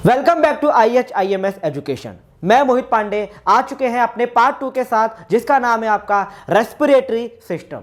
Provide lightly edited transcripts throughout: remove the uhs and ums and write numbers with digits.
Welcome back to IHIMS education. मैं मोहित पांडे आ चुके हैं अपने पार्ट 2 के साथ, जिसका नाम है आपका रेस्पिरेटरी सिस्टम।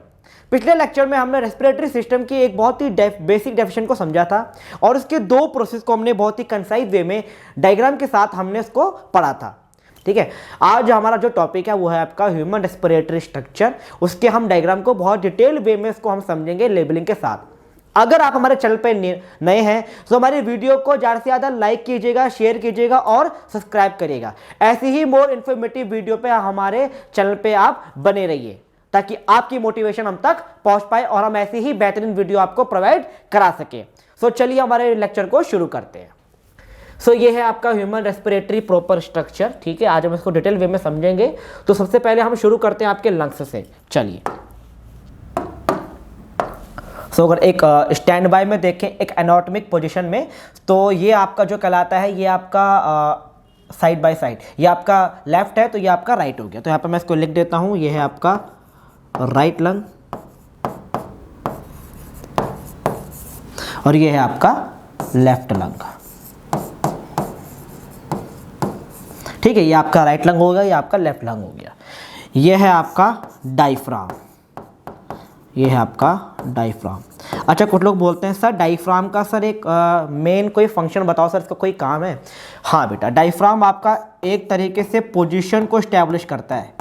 पिछले लेक्चर में हमने रेस्पिरेटरी सिस्टम की एक बहुत ही बेसिक डेफिनेशन को समझा था और उसके दो प्रोसेस को हमने बहुत ही कंसाइज वे में डायग्राम के साथ हमने उसको पढ़ा था। ठीक है, आज हमारा जो टॉपिक है वो है आपका ह्यूमन रेस्पिरेटरी स्ट्रक्चर। उसके हम डायग्राम को बहुत डिटेल वे में इसको हम समझेंगे लेबलिंग के साथ। अगर आप हमारे चैनल पर नए हैं तो हमारी वीडियो को ज़्यादा से ज़्यादा लाइक कीजिएगा, शेयर कीजिएगा और सब्सक्राइब करिएगा। ऐसी ही मोर इन्फॉर्मेटिव वीडियो पे हमारे चैनल पे आप बने रहिए ताकि आपकी मोटिवेशन हम तक पहुंच पाए और हम ऐसी ही बेहतरीन वीडियो आपको प्रोवाइड करा सके। सो चलिए हमारे लेक्चर को शुरू करते हैं। सो ये है आपका ह्यूमन रेस्पिरेटरी प्रॉपर स्ट्रक्चर। ठीक है, आज हम इसको डिटेल वे में समझेंगे। तो सबसे पहले हम शुरू करते हैं आपके लंग्स से। चलिए, सो अगर एक स्टैंड बाय में देखें एक एनाटॉमिक पोजीशन में, तो ये आपका जो कहलाता है ये आपका साइड बाय साइड, ये आपका लेफ्ट है तो ये आपका राइट हो गया। तो यहाँ पे मैं इसको लिख देता हूँ, ये है आपका राइट लंग और ये है आपका लेफ्ट लंग। ठीक है, ये आपका राइट लंग हो गया, ये आपका लेफ्ट लंग हो गया। ये है आपका डायफ्राम, ये है आपका डायफ्राम। अच्छा, कुछ लोग बोलते हैं सर डायफ्राम का सर एक मेन कोई फंक्शन बताओ सर, इसका कोई काम है? हाँ बेटा, डायफ्राम आपका एक तरीके से पोजीशन को एस्टैब्लिश करता है।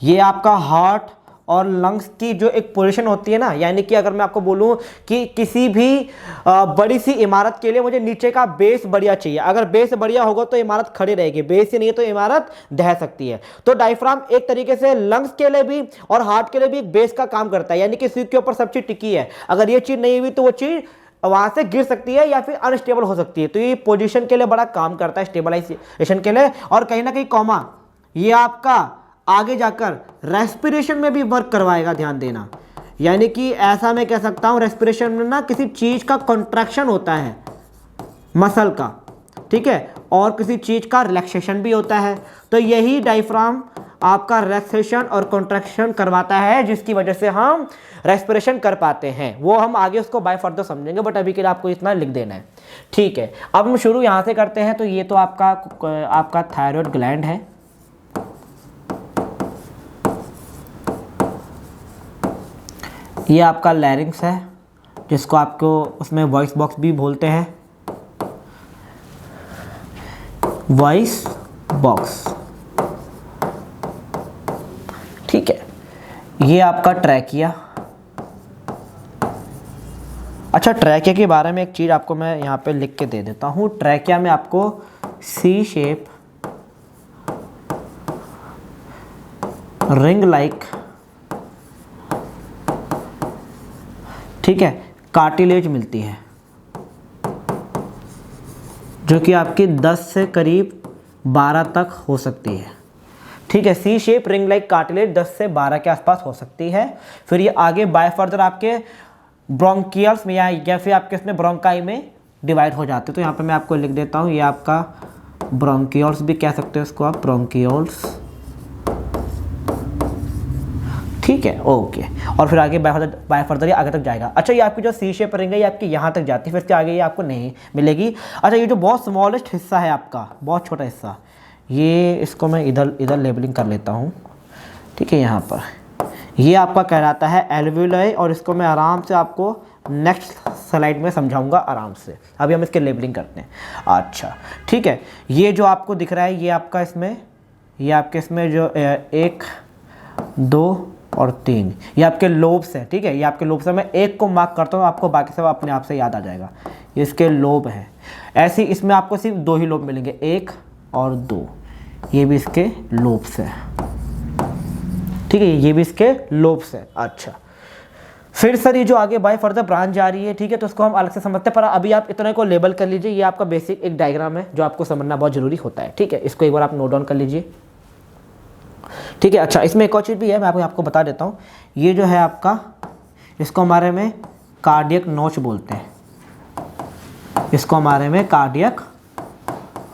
ये आपका हार्ट और लंग्स की जो एक पोजीशन होती है ना, यानी कि अगर मैं आपको बोलूं कि किसी भी बड़ी सी इमारत के लिए मुझे नीचे का बेस बढ़िया चाहिए, अगर बेस बढ़िया होगा तो इमारत खड़ी रहेगी, बेस ही नहीं है तो इमारत ढह सकती है। तो डायफ्राम एक तरीके से लंग्स के लिए भी और हार्ट के लिए भी एक बेस का काम करता है, यानी कि सिर के ऊपर सब चीज़ टिकी है। अगर ये चीज़ नहीं हुई तो वो चीज़ वहां से गिर सकती है या फिर अनस्टेबल हो सकती है। तो ये पोजीशन के लिए बड़ा काम करता है, स्टेबलाइजेशन के लिए। और कहीं ना कहीं कॉमा ये आपका आगे जाकर रेस्पिरेशन में भी वर्क करवाएगा, ध्यान देना। यानी कि ऐसा मैं कह सकता हूं, रेस्पिरेशन में ना किसी चीज का कॉन्ट्रैक्शन होता है मसल का, ठीक है, और किसी चीज का रिलैक्सेशन भी होता है। तो यही डायफ्राम आपका रिलैक्सेशन और कॉन्ट्रैक्शन करवाता है, जिसकी वजह से हम रेस्पिरेशन कर पाते हैं। वो हम आगे उसको बाय फर्दर समझेंगे, बट अभी के लिए आपको इतना लिख देना है। ठीक है, अब हम शुरू यहाँ से करते हैं। तो ये तो आपका थायराइड ग्लैंड है। ये आपका लैरिंक्स है, जिसको आपको उसमें वॉइस बॉक्स भी बोलते हैं, वॉइस बॉक्स। ठीक है, ये आपका ट्रैकिया। अच्छा, ट्रैकिया के बारे में एक चीज़ आपको मैं यहाँ पे लिख के दे देता हूँ। ट्रैकिया में आपको सी शेप रिंग लाइक, ठीक है, कार्टिलेज मिलती है, जो कि आपकी 10 से करीब 12 तक हो सकती है। ठीक है, सी शेप रिंग लाइक कार्टिलेज 10 से 12 के आसपास हो सकती है। फिर ये आगे बाय फर्दर आपके ब्रोंकियल्स में या फिर आपके इसमें ब्रोंकाई में डिवाइड हो जाते हैं। तो यहाँ पे मैं आपको लिख देता हूँ, ये आपका ब्रोंकियल्स भी कह सकते हो इसको आप, ब्रोंकियल्स। ठीक है, ओके। और फिर आगे बाय फर्दर ये आगे तक जाएगा। अच्छा, ये आपकी जो सी शेप रिंग है ये आपकी यहाँ तक जाती है, फिर इसके आगे ये आपको नहीं मिलेगी। अच्छा, ये जो बहुत स्मॉलेस्ट हिस्सा है आपका, बहुत छोटा हिस्सा, ये इसको मैं इधर लेबलिंग कर लेता हूँ। ठीक है, यहाँ पर ये आपका कहलाता है एल्वियोलाई, और इसको मैं आराम से आपको नेक्स्ट स्लाइड में समझाऊंगा आराम से। अभी हम इसके लेबलिंग करते हैं। अच्छा, ठीक है, ये जो आपको दिख रहा है ये आपका इसमें, ये आपके इसमें जो 1 2 और 3 ये आपके लोब्स हैं। ठीक है, ये आपके लोब्स हैं। मैं एक को मार्क करता हूँ, आपको बाकी सब अपने आप से याद आ जाएगा। ये इसके लोब हैं। ऐसे इसमें आपको सिर्फ 2 ही लोब मिलेंगे, 1 और 2। ये भी इसके लोब्स हैं। ठीक है, ये भी इसके लोब्स हैं। अच्छा, फिर सर ये जो आगे बाय फर्दर ब्रांच जा रही है, ठीक है, तो उसको हम अलग से समझते हैं, पर अभी आप इतने को लेबल कर लीजिए। ये आपका बेसिक एक डायग्राम है जो आपको समझना बहुत जरूरी होता है। ठीक है, इसको एक बार आप नोट डाउन कर लीजिए। ठीक है, अच्छा, इसमें एक और चीज़ भी है, मैं आपको बता देता हूँ। ये जो है आपका, इसको हमारे में कार्डियक नोच बोलते हैं, इसको हमारे में कार्डियक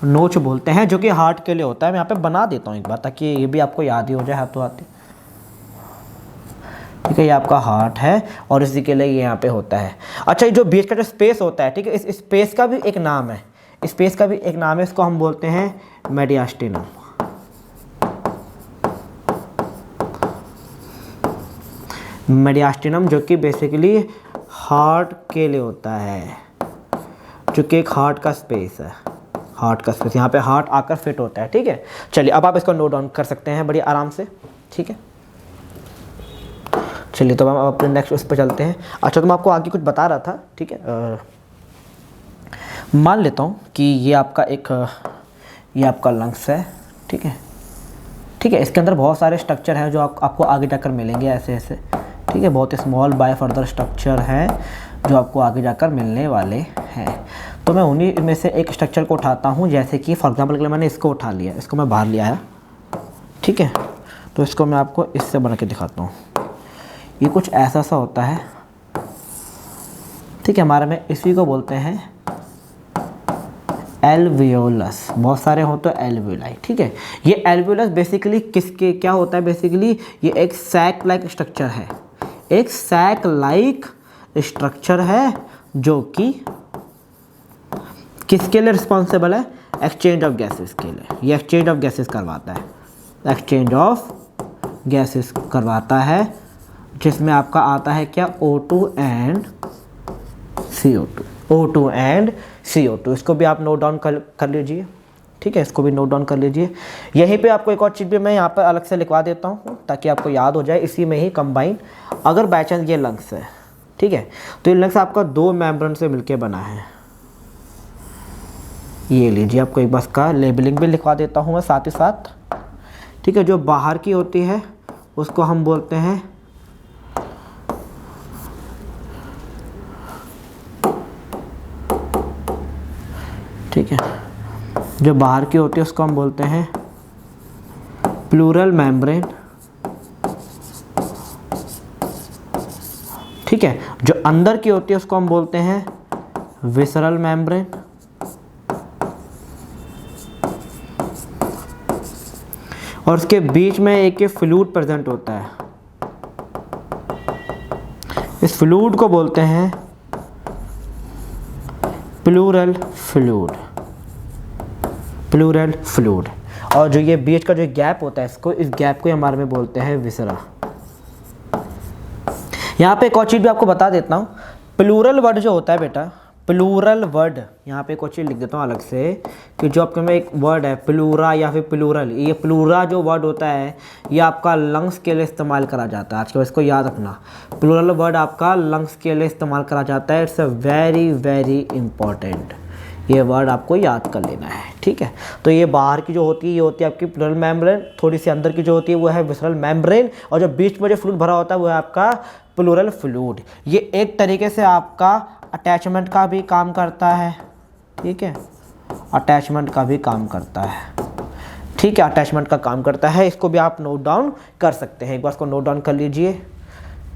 नोच बोलते हैं, जो कि हार्ट के लिए होता है। मैं यहाँ पे बना देता हूँ एक बार, ताकि ये भी आपको याद ही हो जाए हाथों हाथ। ठीक है, ये आपका हार्ट है और इसी के लिए ये यहाँ पे होता है। अच्छा, ये जो बीच का जो स्पेस होता है, ठीक है, इस स्पेस का भी एक नाम है, स्पेस का भी एक नाम है, इसको हम बोलते हैं मेडियास्टिनम। मेडियास्टिनम जो कि बेसिकली हार्ट के लिए होता है, जो कि एक हार्ट का स्पेस है, हार्ट का स्पेस, यहाँ पे हार्ट आकर फिट होता है। ठीक है, चलिए अब आप इसको नोट डाउन कर सकते हैं बड़ी आराम से। ठीक है, चलिए तो हम अपने नेक्स्ट उस पर चलते हैं। अच्छा, तो मैं आपको आगे कुछ बता रहा था। ठीक है, मान लेता हूँ कि ये आपका लंग्स है। ठीक है, ठीक है, इसके अंदर बहुत सारे स्ट्रक्चर हैं जो आपको आगे जाकर मिलेंगे ऐसे ऐसे। ठीक है, बहुत ही स्मॉल बाय फर्दर स्ट्रक्चर हैं जो आपको आगे जाकर मिलने वाले हैं। तो मैं उन्हीं में से एक स्ट्रक्चर को उठाता हूँ, जैसे कि फॉर एग्जांपल के लिए मैंने इसको उठा लिया, इसको मैं बाहर ले आया। ठीक है, तो इसको मैं आपको इससे बना के दिखाता हूँ। ये कुछ ऐसा सा होता है। ठीक है, हमारे में इसी को बोलते हैं एल्वियोलस। बहुत सारे हो तो एल्वियोलाई। ठीक है, ये एल्वियोलस बेसिकली किसके क्या होता है? बेसिकली ये एक सैक लाइक स्ट्रक्चर है, एक सैक लाइक स्ट्रक्चर है जो कि किसके लिए रिस्पॉन्सिबल है? एक्सचेंज ऑफ गैसेस के लिए। ये एक्सचेंज ऑफ गैसेस करवाता है, एक्सचेंज ऑफ गैसेस करवाता है, जिसमें आपका आता है क्या? O2 and CO2। O2 and CO2, इसको भी आप नोट डाउन कर लीजिए। ठीक है, इसको भी नोट डाउन कर लीजिए। यहीं पे आपको एक और चीज़ भी मैं यहाँ पर अलग से लिखवा देता हूँ ताकि आपको याद हो जाए, इसी में ही कंबाइन। अगर बाई चांस ये लंग्स है, ठीक है, तो ये लंग्स आपका 2 मेम्ब्रेन से मिलके बना है। ये लीजिए, आपको एक बस का लेबलिंग भी लिखवा देता हूँ मैं साथ ही साथ। ठीक है, जो बाहर की होती है उसको हम बोलते हैं ठीक है, जो बाहर की होती है उसको हम बोलते हैं प्लूरल मेम्ब्रेन। ठीक है, जो अंदर की होती है उसको हम बोलते हैं विसरल मेम्ब्रेन। और उसके बीच में एक फ्लूइड प्रेजेंट होता है, इस फ्लूइड को बोलते हैं प्लूरल फ्लूइड। Pleural fluid. और जो ये बीच का जो गैप होता है, इस गैप को हमारे में बोलते हैं विसरा। यहाँ पे एक और चीज़ भी आपको बता देता हूँ। प्लूरल वर्ड जो होता है बेटा, प्लूरल वर्ड, यहाँ पे एक और चीज़ लिख देता हूँ अलग से कि जो आपके में एक वर्ड है प्लूरा या फिर प्लूरल, ये प्लूरा जो वर्ड होता है ये आपका लंग्स के लिए इस्तेमाल करा जाता है। आज के इसको याद रखना, प्लूरल वर्ड आपका लंग्स के लिए इस्तेमाल करा जाता है। It's a very very important, ये वर्ड आपको याद कर लेना है। ठीक है, तो ये बाहर की जो होती है ये होती है आपकी प्लूरल मेम्ब्रेन, थोड़ी सी अंदर की जो होती है वो है विसरल मेम्ब्रेन, और जो बीच में जो फ्लूइड भरा होता है वो है आपका प्लूरल फ्लूइड। ये एक तरीके से आपका अटैचमेंट का भी काम करता है। ठीक है, अटैचमेंट का भी काम करता है। ठीक है, अटैचमेंट का काम करता है, इसको भी आप नोट डाउन कर सकते हैं, एक बार इसको नोट डाउन कर लीजिए।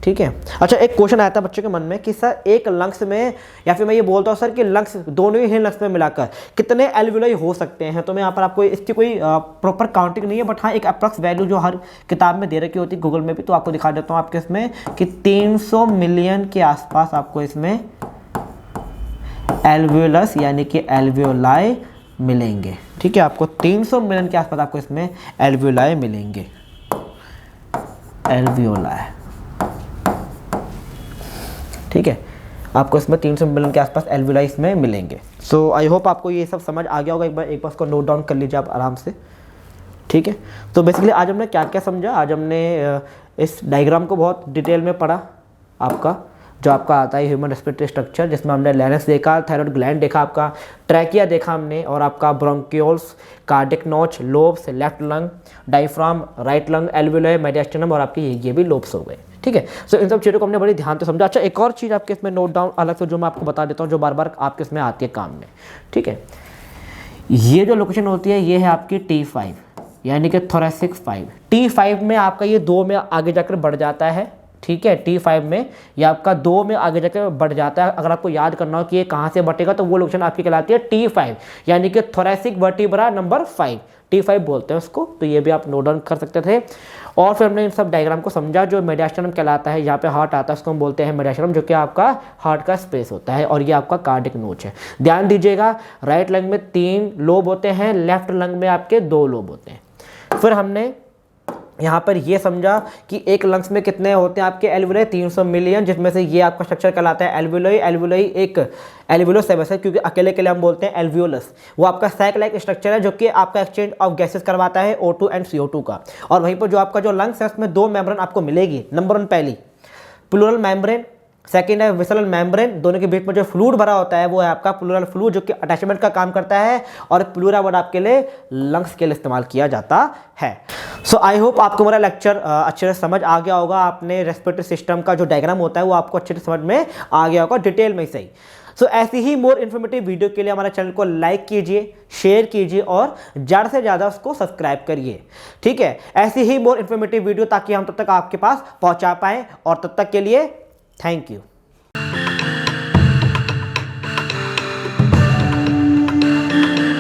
ठीक है, अच्छा, एक क्वेश्चन आया था बच्चों के मन में कि सर एक लंग्स में, या फिर मैं ये बोलता हूँ सर कि लंग्स दोनों ही लंग्स में मिलाकर कितने एल्वियोलाई हो सकते हैं? तो मैं यहाँ पर आपको इसकी कोई प्रॉपर काउंटिंग नहीं है, बट हाँ एक अप्रॉक्स वैल्यू जो हर किताब में दे रखी होती है, गूगल में भी, तो आपको दिखा देता हूँ आपके इसमें कि 300 मिलियन के आसपास आपको इसमें एल्वियोलस यानी कि एल्वियोलाई मिलेंगे। ठीक है, आपको 300 मिलियन के आसपास आपको इसमें एल्वियोलाई मिलेंगे, एल्वियोलाई। ठीक है, आपको इसमें 300 मिलियन के आसपास एल्वियोलाई इसमें मिलेंगे। सो आई होप आपको ये सब समझ आ गया होगा। एक बार उसको नोट डाउन कर लीजिए आप आराम से। ठीक है, तो बेसिकली आज हमने क्या क्या समझा, आज हमने इस डायग्राम को बहुत डिटेल में पढ़ा। आपका जो आपका आता है ह्यूमन रेस्पिरेटरी स्ट्रक्चर, जिसमें हमने लैरिंक्स देखा, थायराइड ग्लैंड देखा, आपका ट्रैकिया देखा हमने, और आपका bronchioles, cardiac notch, lobes, left lung, diaphragm, right lung, alveoli, mediastinum, और आपके ये भी लोब्स हो गए। ठीक है, सो इन सब चीज़ों को हमने बड़ी ध्यान से समझा। अच्छा, एक और चीज़ आपके इसमें नोट डाउन अलग से जो मैं आपको बता देता हूँ, जो बार बार आपके इसमें आती है काम में। ठीक है, ये जो लोकेशन होती है ये है आपकी T5 यानी कि थोरेसिक 5। T5 में आपका ये 2 में आगे जाकर बढ़ जाता है। ठीक है, T5 में ये आपका 2 में आगे जाकर बढ़ जाता है। अगर आपको याद करना हो कि ये कहाँ से बटेगा तो वो लोकेशन आपकी कहलाती है T5, यानी कि थोरैसिक वर्टिब्रा नंबर 5, T5 बोलते हैं उसको। तो ये भी आप नोट डाउन कर सकते थे। और फिर हमने इन सब डायग्राम को समझा। जो मेडियास्टर्नम कहलाता है, यहाँ पे हार्ट आता है, उसको हम बोलते हैं मेडियास्टर्नम, जो कि आपका हार्ट का स्पेस होता है, और ये आपका कार्डियक नोच है। ध्यान दीजिएगा, राइट लंग में 3 लोब होते हैं, लेफ्ट लंग में आपके 2 लोब होते हैं। फिर हमने यहाँ पर ये समझा कि एक लंग्स में कितने होते हैं आपके एल्वुलाई, 300 मिलियन, जिसमें से ये आपका स्ट्रक्चर कहलाता है एल्वुलाई। एल्वुलाई एक एल्वुलोसेबस है, क्योंकि अकेले के लिए हम बोलते हैं एल्वियोलस। वो आपका सैक लाइक स्ट्रक्चर है जो कि आपका एक्सचेंज ऑफ गैसेस करवाता है, O2 एंड CO2 का। और वहीं पर जो आपका जो लंग्स है उसमें 2 मेम्ब्रेन आपको मिलेगी। नंबर 1 पहली प्लूरल मेम्ब्रेन, सेकेंड है विसरल मेम्ब्रेन। दोनों के बीच में जो फ्लूइड भरा होता है वो है आपका प्लूरल फ्लूइड, जो कि अटैचमेंट का काम करता है, और प्लूरा वर्ड आपके लिए लंग्स के लिए इस्तेमाल किया जाता है। सो आई होप आपको मेरा लेक्चर अच्छे से समझ आ गया होगा। आपने रेस्पिरेटरी सिस्टम का जो डायग्राम होता है वो आपको अच्छे से समझ में आ गया होगा, डिटेल में सही। सो ऐसी ही मोर इन्फॉर्मेटिव वीडियो के लिए हमारे चैनल को लाइक कीजिए, शेयर कीजिए और ज़्यादा से ज़्यादा उसको सब्सक्राइब करिए, ठीक है। ऐसी ही मोर इन्फॉर्मेटिव वीडियो ताकि हम तब तक आपके पास पहुंचा पाएँ, और तब तक के लिए थैंक यू।